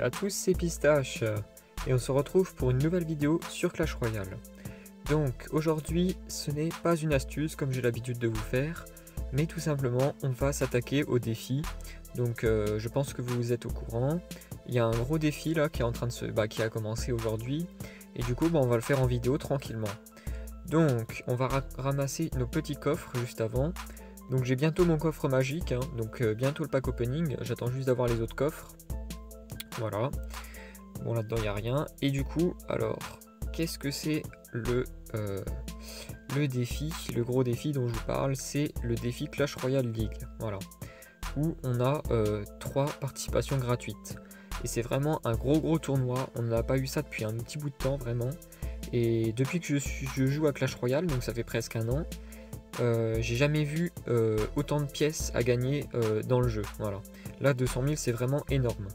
Salut à tous, c'est Pistache et on se retrouve pour une nouvelle vidéo sur Clash Royale. Donc aujourd'hui ce n'est pas une astuce comme j'ai l'habitude de vous faire, mais tout simplement on va s'attaquer au défi. Donc je pense que vous êtes au courant, il y a un gros défi là qui est en train de qui a commencé aujourd'hui et du coup on va le faire en vidéo tranquillement. Donc on va ramasser nos petits coffres juste avant. Donc j'ai bientôt mon coffre magique, hein, donc bientôt le pack opening, j'attends juste d'avoir les autres coffres. Voilà, bon là-dedans il n'y a rien. Et du coup, alors, qu'est-ce que c'est le défi, le gros défi dont je vous parle, c'est le défi Clash Royale League, voilà, où on a 3 participations gratuites. Et c'est vraiment un gros tournoi, on n'a pas eu ça depuis un petit bout de temps vraiment. Et depuis que je joue à Clash Royale, donc ça fait presque un an, j'ai jamais vu autant de pièces à gagner dans le jeu, voilà. Là 200 000 c'est vraiment énorme.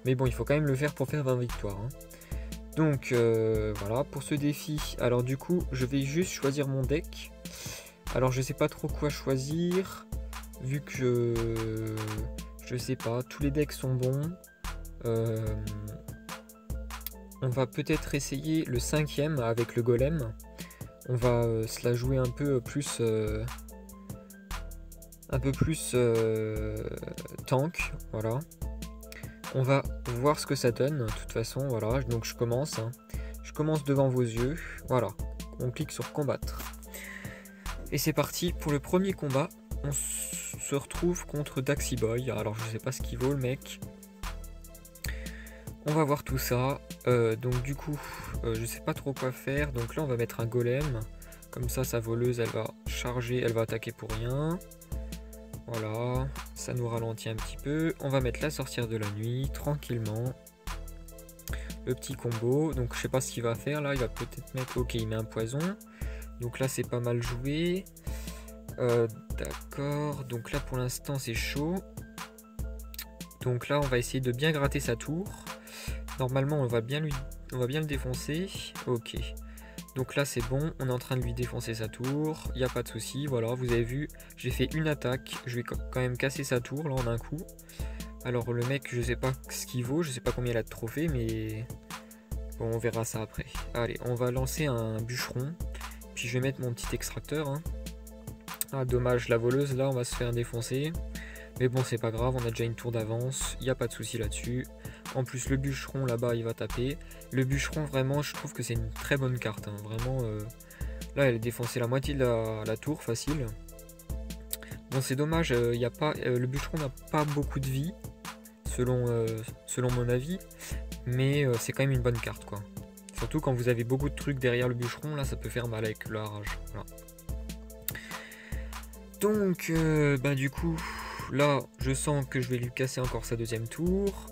Mais bon, il faut quand même le faire pour faire 20 victoires. Hein. Donc voilà, pour ce défi, alors du coup, je vais juste choisir mon deck. Alors je sais pas trop quoi choisir, vu que je sais pas, tous les decks sont bons. On va peut-être essayer le 5e avec le golem. On va se la jouer un peu plus tank, voilà. On va voir ce que ça donne, de toute façon, voilà, donc je commence. Hein. Je commence devant vos yeux, voilà. On clique sur combattre. Et c'est parti pour le premier combat. On se retrouve contre Daxyboy. Alors je sais pas ce qu'il vaut le mec. On va voir tout ça. Donc du coup, je sais pas trop quoi faire. Donc là on va mettre un golem. Comme ça sa voleuse elle va charger, elle va attaquer pour rien. Voilà, ça nous ralentit un petit peu. On va mettre la sorcière de la nuit, tranquillement. Le petit combo. Donc je sais pas ce qu'il va faire là. Il va peut-être mettre... Ok, il met un poison. Donc là c'est pas mal joué. D'accord. Donc là pour l'instant c'est chaud. Donc là on va essayer de bien gratter sa tour. Normalement on va bien le défoncer. Ok. Donc là c'est bon, on est en train de lui défoncer sa tour, il n'y a pas de souci, voilà, vous avez vu, j'ai fait une attaque, je vais quand même casser sa tour là en un coup. Alors le mec, je sais pas ce qu'il vaut, je sais pas combien il a de trophées, mais bon, on verra ça après. Allez, on va lancer un bûcheron, puis je vais mettre mon petit extracteur. Hein. Ah dommage, la voleuse là, on va se faire défoncer. Mais bon, c'est pas grave, on a déjà une tour d'avance, il n'y a pas de souci là-dessus. En plus, le bûcheron là-bas, il va taper. Le bûcheron, vraiment, je trouve que c'est une très bonne carte. Hein. Vraiment, là, elle a défoncé la moitié de la tour, facile. Bon, c'est dommage, y a pas, le bûcheron n'a pas beaucoup de vie, selon mon avis. Mais c'est quand même une bonne carte, quoi. Surtout quand vous avez beaucoup de trucs derrière le bûcheron, là, ça peut faire mal avec la rage. Voilà. Donc, du coup... Là, je sens que je vais lui casser encore sa deuxième tour.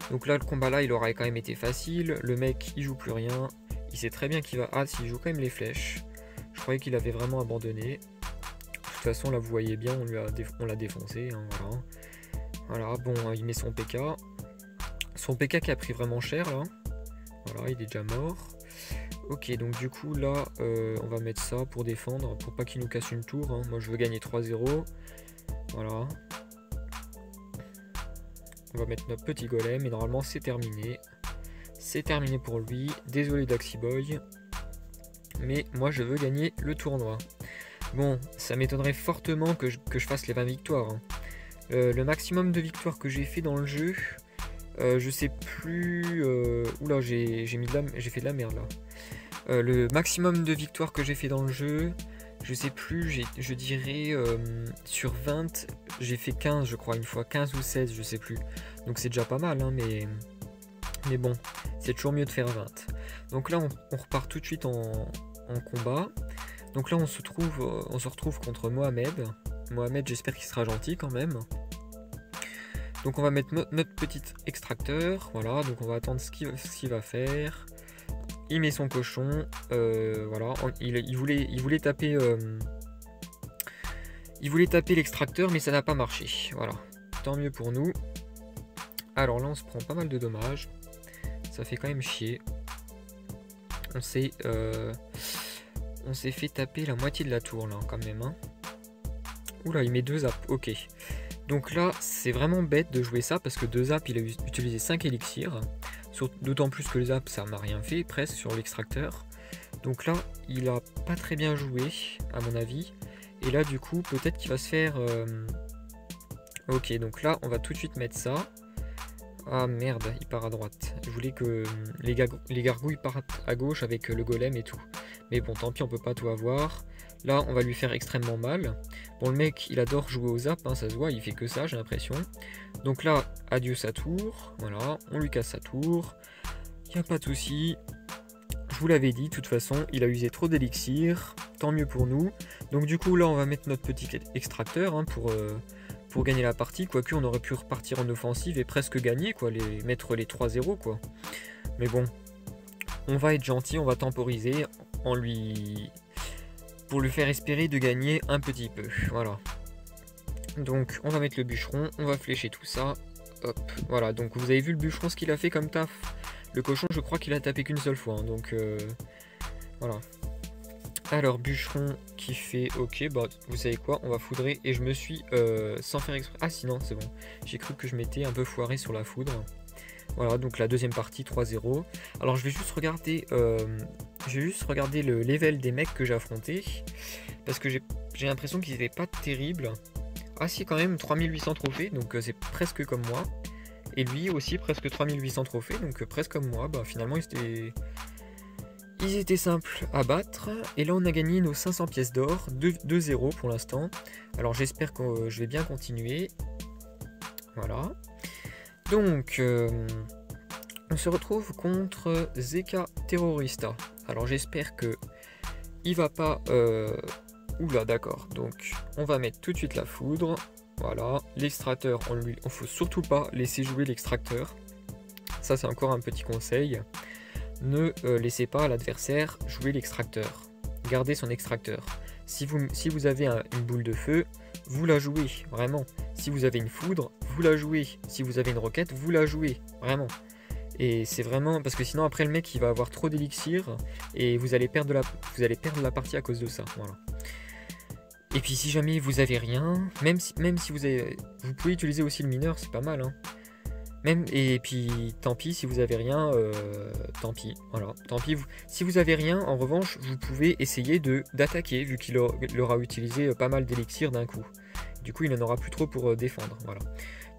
Donc là, le combat là, il aura quand même été facile. Le mec, il joue plus rien. Il sait très bien qu'il va... Ah, s'il joue quand même les flèches. Je croyais qu'il avait vraiment abandonné. De toute façon, là, vous voyez bien, on l'a défoncé. Hein, voilà. Voilà, bon, il met son PK. Son PK qui a pris vraiment cher, là. Voilà, il est déjà mort. Ok, donc du coup, là, on va mettre ça pour défendre. Pour pas qu'il nous casse une tour. Hein. Moi, je veux gagner 3-0. Voilà. On va mettre notre petit golem et normalement c'est terminé. C'est terminé pour lui. Désolé Daxyboy. Mais moi je veux gagner le tournoi. Bon, ça m'étonnerait fortement que je fasse les 20 victoires. Hein. Le maximum de victoires que j'ai fait dans le jeu, je sais plus... Oula, j'ai fait de la merde là. Le maximum de victoires que j'ai fait dans le jeu... Je sais plus, je dirais sur 20, j'ai fait 15 je crois une fois, 15 ou 16 je sais plus. Donc c'est déjà pas mal hein, mais bon, c'est toujours mieux de faire 20. Donc là on repart tout de suite en combat. Donc là on se retrouve contre Mohamed. Mohamed, j'espère qu'il sera gentil quand même. Donc on va mettre notre petit extracteur, voilà, donc on va attendre ce qu'il va faire. Il met son cochon, voilà, il voulait taper l'extracteur mais ça n'a pas marché, voilà, tant mieux pour nous. Alors là on se prend pas mal de dommages, ça fait quand même chier. On s'est fait taper la moitié de la tour là quand même. Hein. Oula, il met 2 apps, ok. Donc là, c'est vraiment bête de jouer ça parce que de zap, il a utilisé 5 élixirs. D'autant plus que le zap, ça m'a rien fait presque sur l'extracteur. Donc là, il a pas très bien joué, à mon avis. Et là, du coup, peut-être qu'il va se faire... Ok, donc là, on va tout de suite mettre ça. Ah merde, il part à droite. Je voulais que les gargouilles partent à gauche avec le golem et tout. Mais bon, tant pis, on peut pas tout avoir. Là, on va lui faire extrêmement mal. Bon, le mec, il adore jouer au zap, hein, ça se voit, il fait que ça, j'ai l'impression. Donc là, adieu sa tour. Voilà, on lui casse sa tour. Y a pas de souci. Je vous l'avais dit, de toute façon, il a usé trop d'élixir. Tant mieux pour nous. Donc du coup, là, on va mettre notre petit extracteur hein, pour gagner la partie. Quoique, on aurait pu repartir en offensive et presque gagner, quoi, mettre les 3-0, quoi. Mais bon, on va être gentil, on va temporiser pour lui faire espérer de gagner un petit peu. Voilà. Donc, on va mettre le bûcheron, on va flécher tout ça. Hop, voilà. Donc, vous avez vu le bûcheron, ce qu'il a fait comme taf. Le cochon, je crois qu'il a tapé qu'une seule fois. Hein, donc, voilà. Alors, bûcheron qui fait... Ok, bah, vous savez quoi, on va foudrer. Et je me suis, sans faire exprès... Ah, sinon, c'est bon. J'ai cru que je m'étais un peu foiré sur la foudre. Voilà, donc la deuxième partie, 3-0. Alors, je vais juste regarder... le level des mecs que j'ai affrontés. Parce que j'ai l'impression qu'ils n'étaient pas terribles. Ah si, quand même, 3800 trophées. Donc, c'est presque comme moi. Et lui aussi, presque 3800 trophées. Donc, presque comme moi. Bah, finalement, ils étaient simples à battre. Et là, on a gagné nos 500 pièces d'or. 2-0 pour l'instant. Alors, j'espère que je vais bien continuer. Voilà. Donc, on se retrouve contre Zeka Terrorista. Alors, j'espère que il va pas... Oula, d'accord. Donc, on va mettre tout de suite la foudre. Voilà. L'extracteur, on faut surtout pas laisser jouer l'extracteur. Ça, c'est encore un petit conseil. Ne laissez pas l'adversaire jouer l'extracteur. Gardez son extracteur. Si vous avez une boule de feu, vous la jouez, vraiment. Si vous avez une foudre, vous la jouez. Si vous avez une roquette, vous la jouez, vraiment. Et c'est vraiment... Parce que sinon, après, le mec, il va avoir trop d'élixir et vous allez perdre la partie à cause de ça, voilà. Et puis, si jamais vous avez rien, même si vous avez... Vous pouvez utiliser aussi le mineur, c'est pas mal, hein. Et puis, tant pis, si vous avez rien, tant pis, voilà. Tant pis, si vous avez rien, en revanche, vous pouvez essayer d'attaquer, vu qu'il aura utilisé pas mal d'élixir d'un coup. Du coup, il n'en aura plus trop pour défendre, voilà.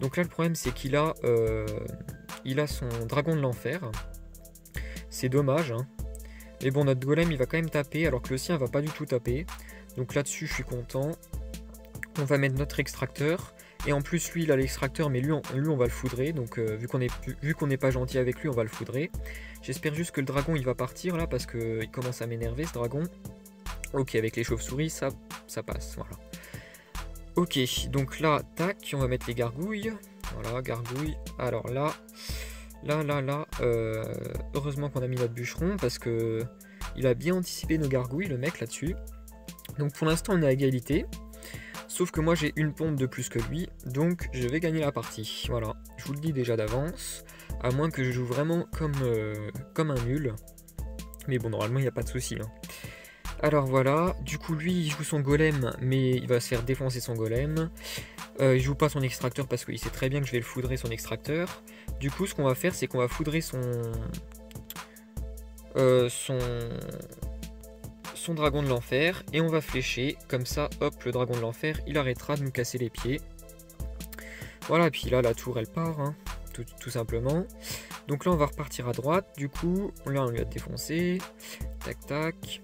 Donc là, le problème, c'est qu'il a son dragon de l'enfer. C'est dommage, hein. Mais bon, notre golem, il va quand même taper, alors que le sien va pas du tout taper. Donc là-dessus, je suis content. On va mettre notre extracteur. Et en plus, lui, il a l'extracteur, mais lui, on va le foudrer. Donc, vu qu'on n'est pas gentil avec lui, on va le foudrer. J'espère juste que le dragon, il va partir, là, parce qu'il commence à m'énerver, ce dragon. Ok, avec les chauves-souris, ça passe, voilà. Ok, donc là, tac, on va mettre les gargouilles. Voilà, gargouilles. Alors là, heureusement qu'on a mis notre bûcheron, parce que il a bien anticipé nos gargouilles, le mec, là-dessus. Donc, pour l'instant, on est à égalité. Sauf que moi j'ai une pompe de plus que lui, donc je vais gagner la partie. Voilà, je vous le dis déjà d'avance, à moins que je joue vraiment comme un nul. Mais bon, normalement il n'y a pas de souci. Hein. Alors voilà, du coup lui il joue son golem, mais il va se faire défoncer son golem. Il joue pas son extracteur parce qu'il sait très bien que je vais le foudrer son extracteur. Du coup ce qu'on va faire c'est qu'on va foudrer son dragon de l'enfer et on va flécher comme ça, hop, le dragon de l'enfer il arrêtera de nous casser les pieds. Voilà, puis là la tour elle part, hein, tout simplement. Donc là on va repartir à droite, du coup là on lui a défoncé, tac tac,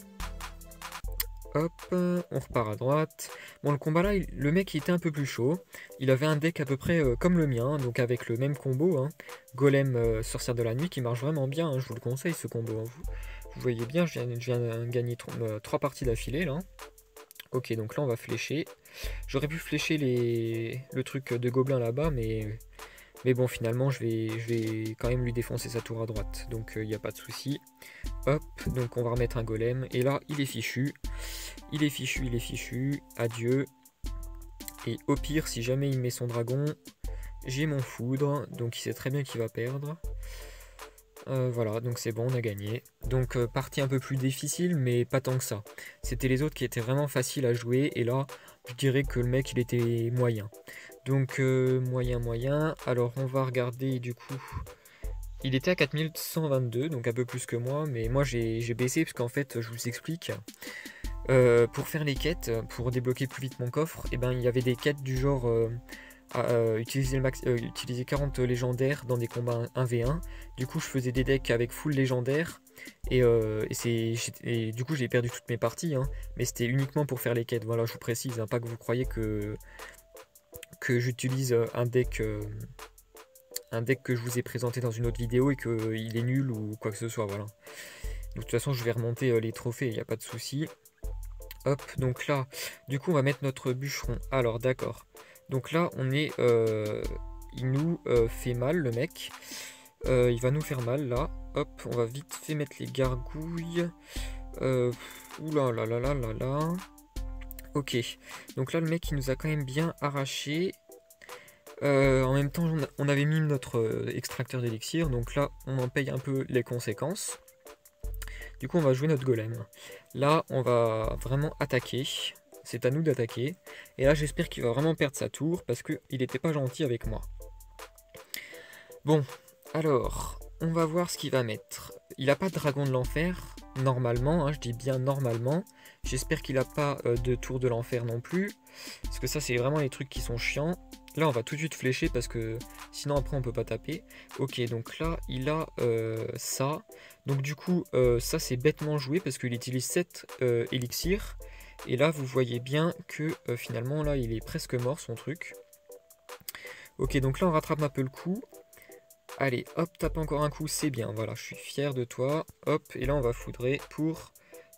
hop, on repart à droite. Bon, le combat là, le mec il était un peu plus chaud, il avait un deck à peu près comme le mien, donc avec le même combo, hein. Golem sorcière de la nuit qui marche vraiment bien, hein, je vous le conseille ce combo, hein. Vous voyez bien, je viens de gagner 3 parties d'affilée là. Ok, donc là on va flécher. J'aurais pu flécher le truc de gobelin là-bas, mais bon, finalement je vais quand même lui défoncer sa tour à droite. Donc il n'y a pas de souci. Hop, donc on va remettre un golem. Et là, il est fichu. Il est fichu. Adieu. Et au pire, si jamais il met son dragon, j'ai mon foudre. Donc il sait très bien qu'il va perdre. Voilà, donc c'est bon, on a gagné. Donc partie un peu plus difficile, mais pas tant que ça. C'était les autres qui étaient vraiment faciles à jouer, et là, je dirais que le mec, il était moyen. Donc moyen. Alors on va regarder du coup. Il était à 4122, donc un peu plus que moi, mais moi j'ai baissé parce qu'en fait, je vous explique. Pour faire les quêtes, pour débloquer plus vite mon coffre, et ben il y avait des quêtes du genre utiliser 40 légendaires dans des combats 1v1. Du coup je faisais des decks avec full légendaire et du coup j'ai perdu toutes mes parties, hein, mais c'était uniquement pour faire les quêtes. Voilà, je vous précise, hein, pas que vous croyez que j'utilise un deck que je vous ai présenté dans une autre vidéo et qu'il est nul ou quoi que ce soit. Voilà. Donc, de toute façon je vais remonter les trophées, il n'y a pas de souci. Hop, donc là, du coup, on va mettre notre bûcheron. Alors, d'accord. Donc là, on est... il nous fait mal, le mec. Il va nous faire mal, là. Hop, on va vite fait mettre les gargouilles. Oula, là, là, là, là, là. Ok. Donc là, le mec, il nous a quand même bien arraché. En même temps, on avait mis notre extracteur d'élixir. Donc là, on en paye un peu les conséquences. Du coup, on va jouer notre golem. Là, on va vraiment attaquer. C'est à nous d'attaquer. Et là, j'espère qu'il va vraiment perdre sa tour parce qu'il n'était pas gentil avec moi. Bon, alors, on va voir ce qu'il va mettre. Il n'a pas de dragon de l'enfer, normalement. Hein, je dis bien normalement. J'espère qu'il n'a pas de tour de l'enfer non plus. Parce que ça, c'est vraiment les trucs qui sont chiants. Là, on va tout de suite flécher parce que sinon, après, on peut pas taper. Ok, donc là, il a ça. Donc du coup, ça, c'est bêtement joué parce qu'il utilise 7 élixirs. Et là, vous voyez bien que finalement, là, il est presque mort, son truc. Ok, donc là, on rattrape un peu le coup. Allez, hop, tape encore un coup, c'est bien. Voilà, je suis fier de toi. Hop, et là, on va foudrer pour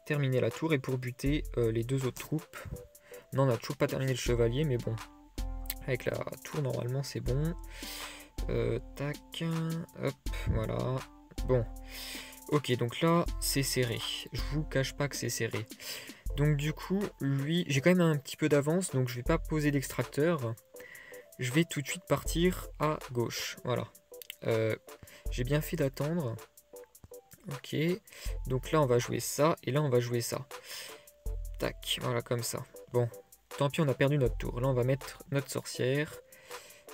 terminer la tour et pour buter les deux autres troupes. Non, on n'a toujours pas terminé le chevalier, mais bon. Avec la tour, normalement, c'est bon. Tac. Hop, voilà. Bon. Ok, donc là, c'est serré. Je vous cache pas que c'est serré. Donc du coup, lui, j'ai quand même un petit peu d'avance, donc je vais pas poser d'extracteur. Je vais tout de suite partir à gauche. Voilà. J'ai bien fait d'attendre. Ok. Donc là, on va jouer ça, et là, on va jouer ça. Tac, voilà, comme ça. Bon. Tant pis, on a perdu notre tour. Là, on va mettre notre sorcière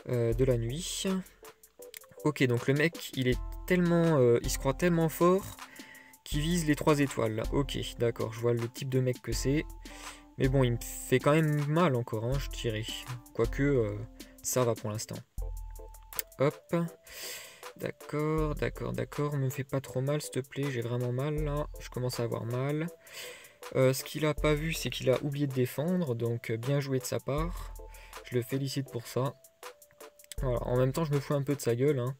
de la nuit. Ok, donc le mec, il est tellement, il se croit tellement fort qu'il vise les 3 étoiles. Là. Ok, d'accord, je vois le type de mec que c'est. Mais bon, il me fait quand même mal encore, hein, je dirais. Quoique, ça va pour l'instant. Hop. D'accord, d'accord, d'accord. Me fait pas trop mal, s'il te plaît. J'ai vraiment mal, là. Je commence à avoir mal. Ce qu'il a pas vu, c'est qu'il a oublié de défendre, donc bien joué de sa part. Je le félicite pour ça. Voilà. En même temps, je me fous un peu de sa gueule, hein.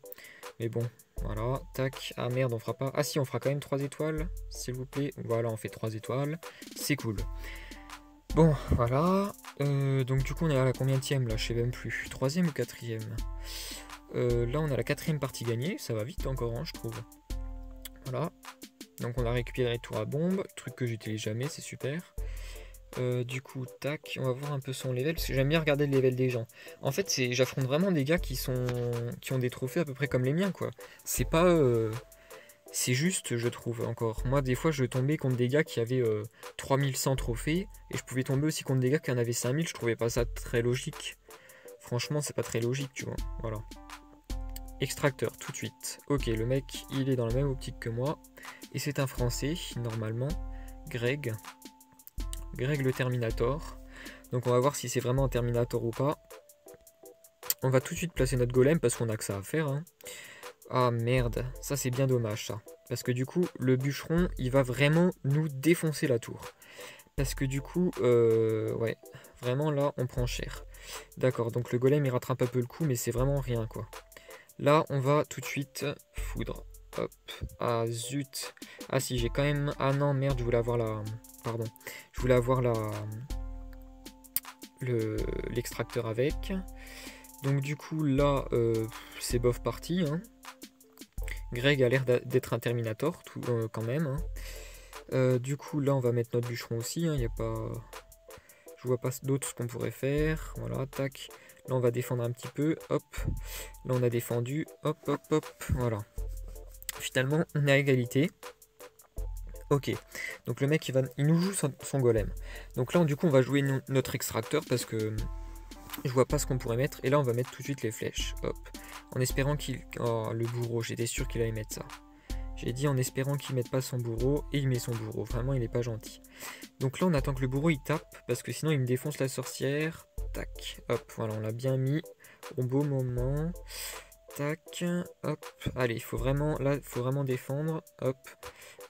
Mais bon, voilà, tac. Ah merde, on fera pas. Ah si, on fera quand même 3 étoiles, s'il vous plaît. Voilà, on fait 3 étoiles. C'est cool. Bon, voilà. Donc du coup, on est à la combienième là, je sais même plus. 3e ou 4e. Là, on a la 4e partie gagnée. Ça va vite encore, hein, je trouve. Voilà. Donc on a récupéré tour à bombe, truc que j'utilise jamais, c'est super. Du coup, tac, on va voir un peu son level, parce que j'aime bien regarder le level des gens. En fait, j'affronte vraiment des gars qui ont des trophées à peu près comme les miens, quoi. C'est pas... c'est juste, je trouve, encore. Moi, des fois, je tombais contre des gars qui avaient 3100 trophées, et je pouvais tomber aussi contre des gars qui en avaient 5000, je trouvais pas ça très logique. Franchement, c'est pas très logique, tu vois. Voilà. Extracteur, tout de suite. Ok, le mec, il est dans la même optique que moi. Et c'est un Français, normalement. Greg. Greg le Terminator. Donc on va voir si c'est vraiment un Terminator ou pas. On va tout de suite placer notre golem parce qu'on a que ça à faire. Hein. Ah merde, ça c'est bien dommage ça. Parce que du coup, le bûcheron, il va vraiment nous défoncer la tour. Parce que du coup, ouais, vraiment là, on prend cher. D'accord, donc le golem, il rattrape un peu le coup, mais c'est vraiment rien quoi. Là, on va tout de suite foudre. Hop. Ah, zut. Ah, si, j'ai quand même... Ah non, merde, je voulais avoir la... Pardon. Je voulais avoir la... l'extracteur avec. Donc, du coup, là, c'est bof parti. Hein. Greg a l'air d'être un Terminator, tout, quand même. Hein. Du coup, là, on va mettre notre bûcheron aussi. Il n'y a pas... Je vois pas d'autres ce qu'on pourrait faire. Voilà, tac. Là, on va défendre un petit peu. Hop. Là, on a défendu. Hop, hop, hop. Voilà. Finalement, on est à égalité. Ok. Donc, le mec, il nous joue son golem. Donc là, du coup, on va jouer notre extracteur parce que Je vois pas ce qu'on pourrait mettre. Et là, on va mettre tout de suite les flèches. Hop. En espérant qu'il... Oh, le bourreau. J'étais sûr qu'il allait mettre ça. J'ai dit en espérant qu'il mette pas son bourreau. Et il met son bourreau. Vraiment, il est pas gentil. Donc là, on attend que le bourreau, il tape. Parce que sinon, il me défonce la sorcière. Tac. Hop. Voilà, on l'a bien mis. Au beau moment. Tac. Hop. Allez, il faut vraiment... Là, il faut vraiment défendre. Hop.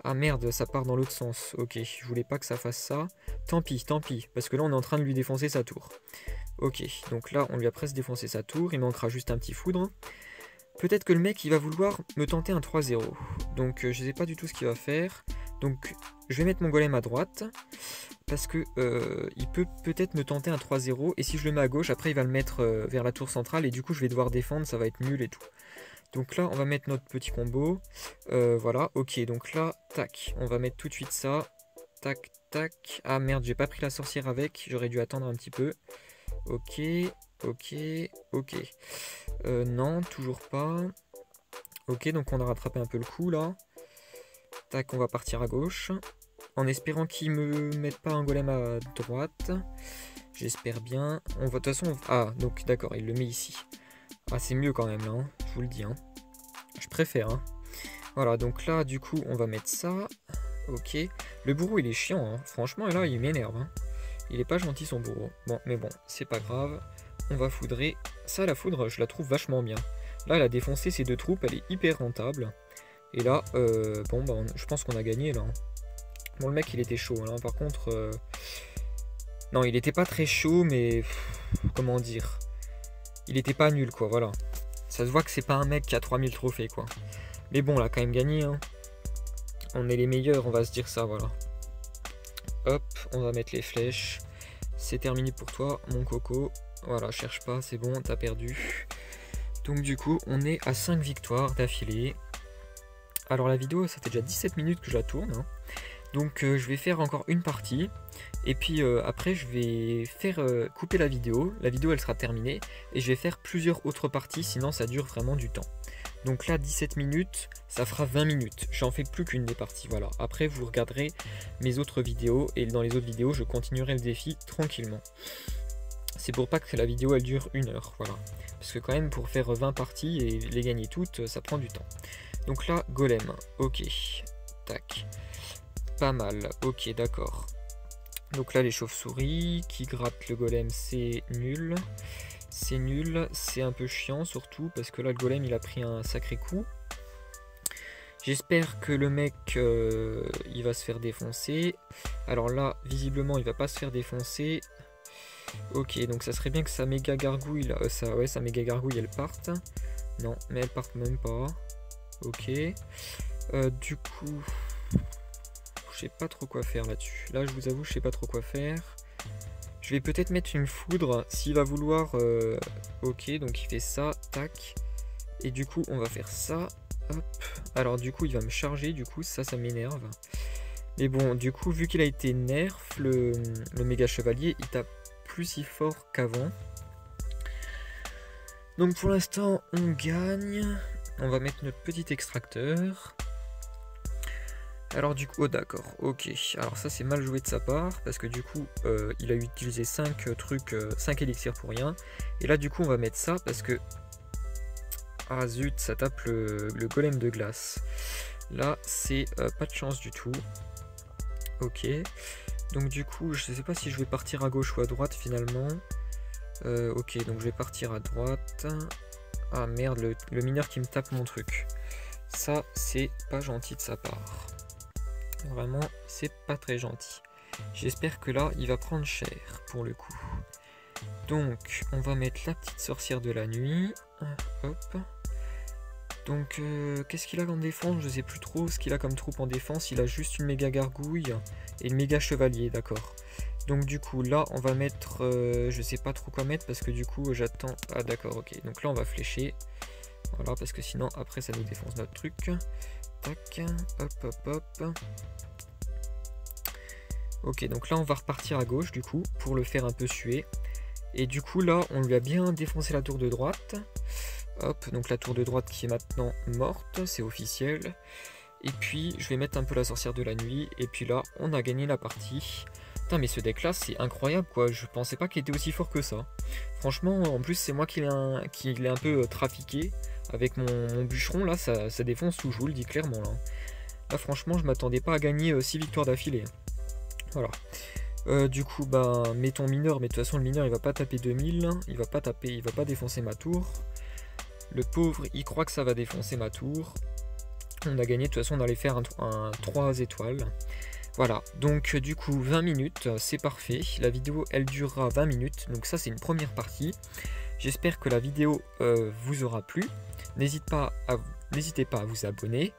Ah merde, ça part dans l'autre sens. Ok, je voulais pas que ça fasse ça. Tant pis, parce que là on est en train de lui défoncer sa tour. Ok, donc là on lui a presque défoncé sa tour, il manquera juste un petit foudre. Peut-être que le mec il va vouloir me tenter un 3-0. Donc je sais pas du tout ce qu'il va faire. Donc je vais mettre mon golem à droite. Parce que il peut peut-être me tenter un 3-0. Et si je le mets à gauche, après il va le mettre vers la tour centrale. Et du coup je vais devoir défendre, ça va être nul et tout. Donc là, on va mettre notre petit combo. Voilà, ok. Donc là, tac. On va mettre tout de suite ça. Tac, tac. Ah merde, j'ai pas pris la sorcière avec. J'aurais dû attendre un petit peu. Ok, ok, ok. Non, toujours pas. Ok, donc on a rattrapé un peu le coup là. Tac, on va partir à gauche. En espérant qu'il me mette pas un golem à droite. J'espère bien. On va, de toute façon... Ah, donc d'accord, il le met ici. Ah, c'est mieux quand même là, hein, je vous le dis. Hein. Je préfère. Hein. Voilà, donc là, du coup, on va mettre ça. Ok. Le bourreau, il est chiant. Hein. Franchement, là, il m'énerve. Hein. Il est pas gentil, son bourreau. Bon, mais bon, c'est pas grave. On va foudrer. Ça, la foudre, je la trouve vachement bien. Là, elle a défoncé ces deux troupes. Elle est hyper rentable. Et là, bon, bah, je pense qu'on a gagné, là. Hein. Bon, le mec, il était chaud. Là. Par contre... Non, il était pas très chaud, mais... Comment dire ? Il était pas nul, quoi, voilà. Ça se voit que c'est pas un mec qui a 3000 trophées, quoi. Mais bon, on a quand même gagné, hein. On est les meilleurs, on va se dire ça, voilà. Hop, on va mettre les flèches. C'est terminé pour toi, mon coco. Voilà, cherche pas, c'est bon, t'as perdu. Donc du coup, on est à 5 victoires d'affilée. Alors la vidéo, ça fait déjà 17 minutes que je la tourne, hein. Donc je vais faire encore une partie. Et puis après je vais faire couper la vidéo. La vidéo elle sera terminée. Et je vais faire plusieurs autres parties. Sinon ça dure vraiment du temps. Donc là 17 minutes. Ça fera 20 minutes. J'en fais plus qu'une des parties. Voilà. Après vous regarderez mes autres vidéos. Et dans les autres vidéos je continuerai le défi tranquillement. C'est pour pas que la vidéo elle dure 1 heure. Voilà. Parce que quand même pour faire 20 parties et les gagner toutes ça prend du temps. Donc là golem. Ok. Tac. Pas mal, ok d'accord. Donc là les chauves-souris qui grattent le golem c'est nul. C'est nul, c'est un peu chiant surtout parce que là le golem il a pris un sacré coup. J'espère que le mec il va se faire défoncer. Alors là visiblement il va pas se faire défoncer. Ok donc ça serait bien que sa méga gargouille sa méga gargouille elle parte. Non mais elle part même pas. Ok. Du coup... Je sais pas trop quoi faire là-dessus. Là, je vous avoue, je sais pas trop quoi faire. Je vais peut-être mettre une foudre s'il va vouloir... Ok, donc il fait ça, tac. Et du coup, on va faire ça. Hop. Alors du coup, il va me charger, du coup, ça m'énerve. Mais bon, du coup, vu qu'il a été nerf, le méga chevalier, il tape plus si fort qu'avant. Donc pour l'instant, on gagne. On va mettre notre petit extracteur. Alors du coup, oh d'accord, ok. Alors ça c'est mal joué de sa part, parce que du coup, il a utilisé 5 trucs, 5 élixirs pour rien. Et là du coup, on va mettre ça, parce que... Ah zut, ça tape le golem de glace. Là, c'est pas de chance du tout. Ok. Donc du coup, je sais pas si je vais partir à gauche ou à droite finalement. Ok, donc je vais partir à droite. Ah merde, le mineur qui me tape mon truc. Ça, c'est pas gentil de sa part. Vraiment, c'est pas très gentil. J'espère que là, il va prendre cher pour le coup. Donc, on va mettre la petite sorcière de la nuit. Hop. Donc, qu'est-ce qu'il a en défense? Je sais plus trop ce qu'il a comme troupe en défense. Il a juste une méga gargouille et une méga chevalier, d'accord. Donc du coup, là, on va mettre... je sais pas trop quoi mettre parce que du coup, j'attends... Ah d'accord, ok. Donc là, on va flécher. Voilà, parce que sinon, après, ça nous défonce notre truc. Tac, hop, hop, hop. Ok, donc là, on va repartir à gauche, du coup, pour le faire un peu suer. Et du coup, là, on lui a bien défoncé la tour de droite. Hop, donc la tour de droite qui est maintenant morte, c'est officiel. Et puis, je vais mettre un peu la sorcière de la nuit. Et puis là, on a gagné la partie. Putain, mais ce deck là c'est incroyable quoi, je pensais pas qu'il était aussi fort que ça. Franchement, en plus c'est moi qui l'ai un peu trafiqué avec mon bûcheron là, ça défonce tout, je vous le dis clairement là. Là franchement je m'attendais pas à gagner 6 victoires d'affilée. Voilà. Du coup bah mettons mineur, mais de toute façon le mineur il va pas taper 2000, il va pas défoncer ma tour. Le pauvre il croit que ça va défoncer ma tour. On a gagné, de toute façon on allait faire un 3 étoiles. Voilà, donc du coup 20 minutes, c'est parfait. La vidéo elle durera 20 minutes, donc ça c'est une première partie. J'espère que la vidéo vous aura plu. N'hésitez pas à vous abonner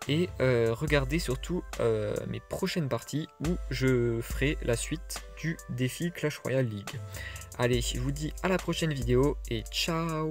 et regardez surtout mes prochaines parties où je ferai la suite du défi Clash Royale League. Allez, je vous dis à la prochaine vidéo et ciao!